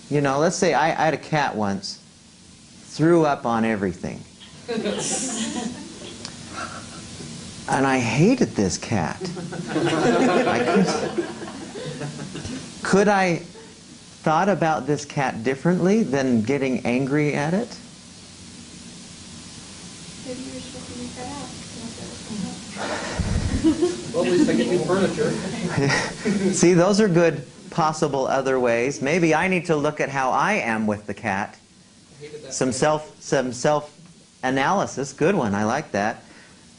You know, let's say I had a cat once, threw up on everything. And I hated this cat. Could I thought about this cat differently than getting angry at it? Maybe you were supposed to leave that out. Well, at least I get new furniture. See, those are good possible other ways. Maybe I need to look at how I am with the cat. Some self-analysis. Good one. I like that.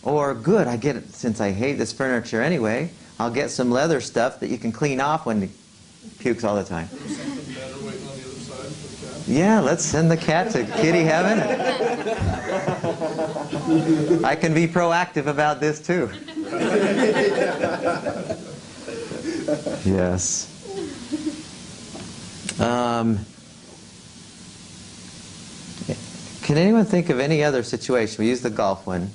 Or good, I get it, since I hate this furniture anyway, I'll get some leather stuff that you can clean off when it pukes all the time. There's something better waiting on the other side for the cat. Yeah, let's send the cat to kitty heaven. I can be proactive about this too. Yes. Can anyone think of any other situation? We use the golf one.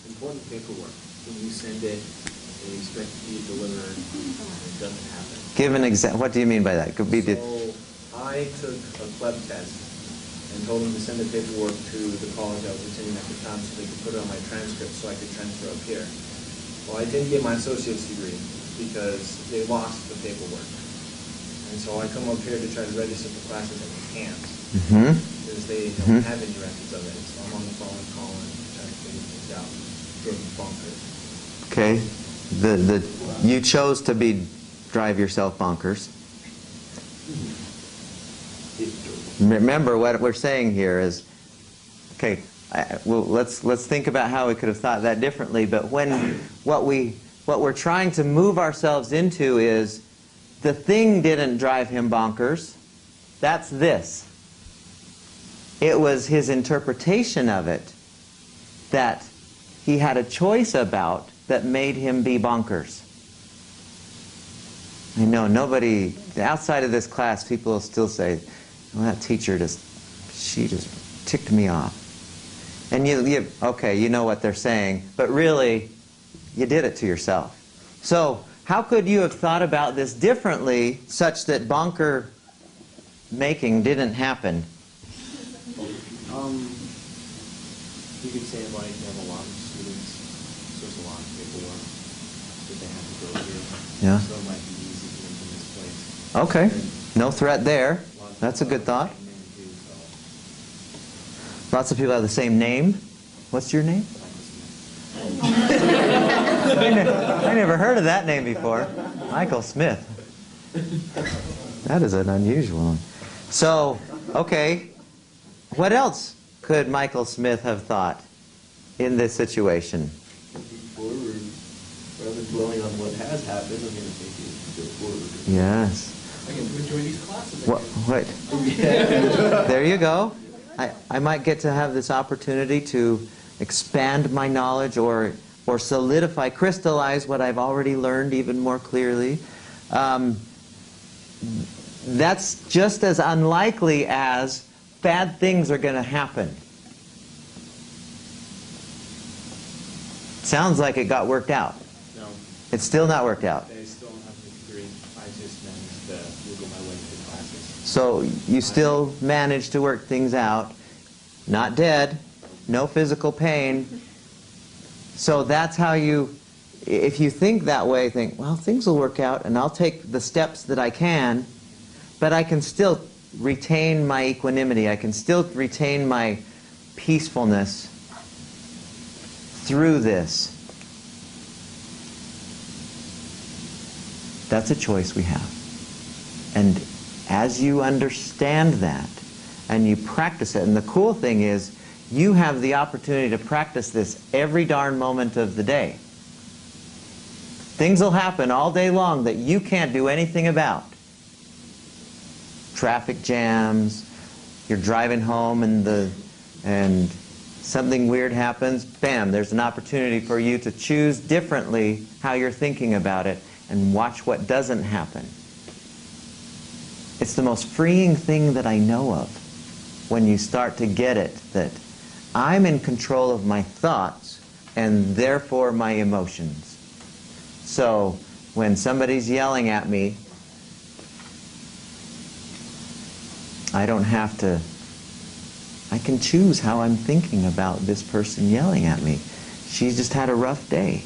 Important paperwork. When you send it, they expect it to be delivered, it doesn't happen. Give an example. What do you mean by that? Could be So I took a pleb test and told them to send the paperwork to the college I was attending at the time so they could put it on my transcript so I could transfer up here. Well, I didn't get my associate's degree because they lost the paperwork. And so I come up here to try to register for classes and I can't because they don't have any records of it. So I'm on the phone calling, trying to figure things out. Bonkers. Okay. You chose to drive yourself bonkers. Remember what we're saying here is, okay, well, let's think about how we could have thought that differently. But what we're trying to move ourselves into is the thing didn't drive him bonkers. That's this. It was his interpretation of it that he had a choice about that made him be bonkers. I know nobody, outside of this class, people will still say, well, that teacher she just ticked me off. And okay, you know what they're saying, but really, you did it to yourself. So, how could you have thought about this differently such that bonker making didn't happen? You could say like you have a lot of students, so there's a lot of paperwork that they have to go through. Yeah. So it might be easy for them to misplace. Okay, no threat there. That's a good thought. Lots of people have the same name. What's your name? I never heard of that name before. Michael Smith. That is an unusual one. So, okay, what else could Michael Smith have thought in this situation? Forward, rather than dwelling on what has happened, I'm going to think you go forward. Yes. I get to enjoy these classes. Wait. There you go. I might get to have this opportunity to expand my knowledge or solidify, crystallize what I've already learned even more clearly. That's just as unlikely as bad things are going to happen. Sounds like it got worked out. No, It's still not worked out. I still don't have the degree. I just managed to wiggle my way through classes. So you still managed to work things out. Not dead. No physical pain. So that's how if you think that way, think, well, things will work out and I'll take the steps that I can, but I can still retain my equanimity. I can still retain my peacefulness through this. That's a choice we have. And as you understand that and you practice it, and the cool thing is you have the opportunity to practice this every darn moment of the day. Things will happen all day long that you can't do anything about. traffic jams, you're driving home and something weird happens, bam, there's an opportunity for you to choose differently how you're thinking about it and watch what doesn't happen. It's the most freeing thing that I know of when you start to get it, that I'm in control of my thoughts and therefore my emotions. So when somebody's yelling at me, I don't have to, I can choose how I'm thinking about this person yelling at me. She just had a rough day.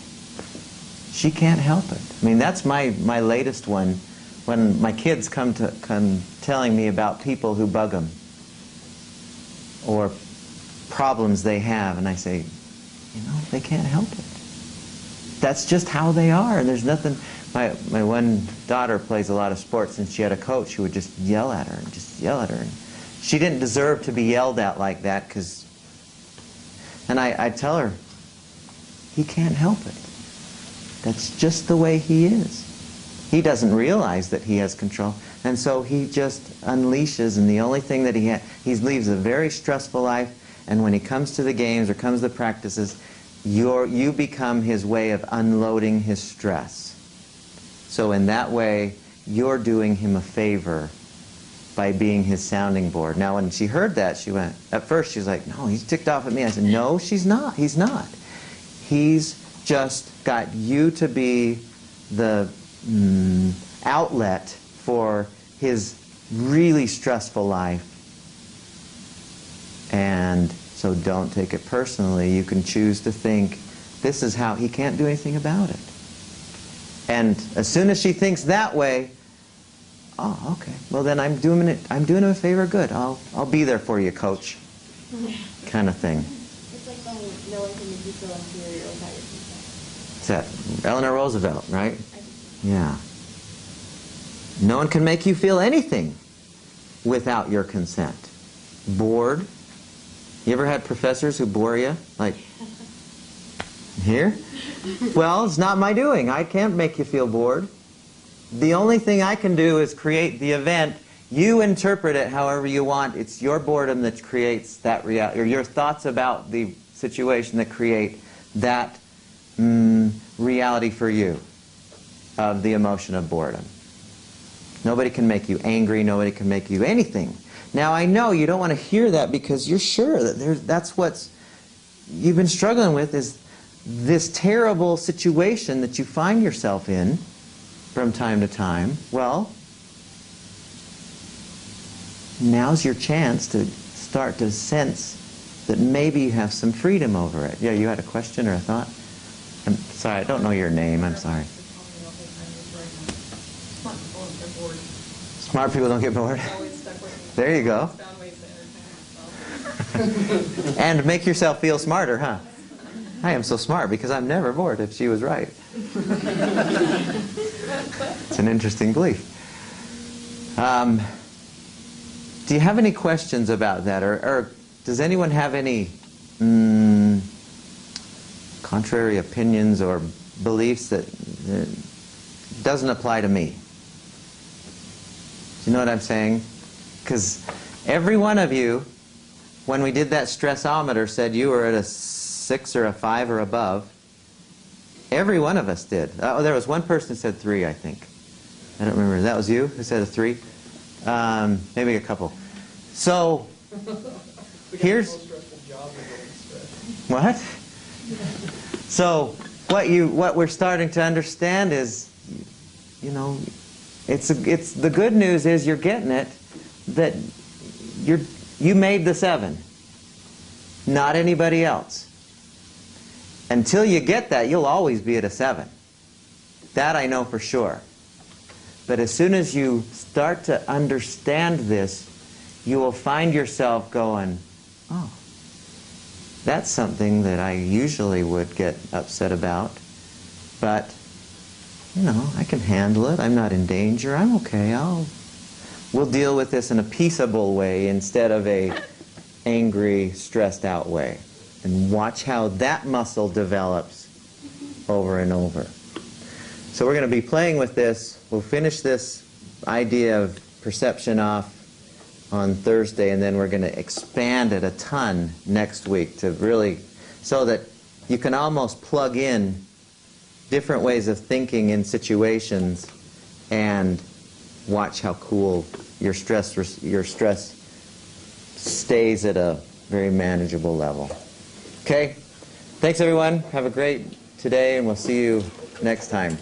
She can't help it. I mean, that's my latest one, when my kids come telling me about people who bug them or problems they have, and I say, you know, they can't help it. That's just how they are. There's nothing. My one daughter plays a lot of sports, and she had a coach who would just yell at her and just yell at her. And she didn't deserve to be yelled at like that, and I tell her, he can't help it. That's just the way he is. He doesn't realize that he has control, and so he just unleashes, and the only thing that he leads a very stressful life, and when he comes to the games or comes to practices, you become his way of unloading his stress. So in that way, you're doing him a favor by being his sounding board. Now when she heard that, she went, at first she was like, no, he's ticked off at me. I said, no, she's not. He's not. He's just got you to be the outlet for his really stressful life. And so don't take it personally. You can choose to think, this is how, he can't do anything about it. And as soon as she thinks that way, oh, okay, well then I'm doing him a favor, good. I'll be there for you, coach. Kind of thing. It's like when no one can make you feel inferior without your consent. It's that Eleanor Roosevelt, right? Yeah. No one can make you feel anything without your consent. Bored? You ever had professors who bore you? Like, here? Well, it's not my doing. I can't make you feel bored. The only thing I can do is create the event. You interpret it however you want. It's your boredom that creates that reality, or your thoughts about the situation that create that reality for you of the emotion of boredom. Nobody can make you angry. Nobody can make you anything. Now, I know you don't want to hear that because you're sure that that's what you've been struggling with, is this terrible situation that you find yourself in from time to time. Well, now's your chance to start to sense that maybe you have some freedom over it. Yeah, you had a question or a thought? I'm sorry, I don't know your name. I'm sorry. Smart people don't get bored. There you go. And make yourself feel smarter, huh? I am so smart because I'm never bored if she was right. It's an interesting belief. Do you have any questions about that? Or does anyone have any contrary opinions or beliefs that doesn't apply to me? Do you know what I'm saying? Because every one of you, when we did that stressometer, said you were at a 6 or a 5 or above. Every one of us did. Oh, there was one person who said 3, I think. I don't remember. That was you who said a 3? Maybe a couple. So, here's... What? So, what we're starting to understand is, you know, it's the good news is you're getting it, that you made the 7, not anybody else. Until you get that, you'll always be at a 7. That I know for sure. But as soon as you start to understand this, you will find yourself going, oh, that's something that I usually would get upset about. But, you know, I can handle it. I'm not in danger. I'm okay. We'll deal with this in a peaceable way instead of a angry, stressed out way. And watch how that muscle develops over and over. So we're going to be playing with this. We'll finish this idea of perception off on Thursday, and then we're going to expand it a ton next week to really, so that you can almost plug in different ways of thinking in situations and watch how cool your stress stays at a very manageable level. Okay? Thanks, everyone. Have a great today, and we'll see you next time.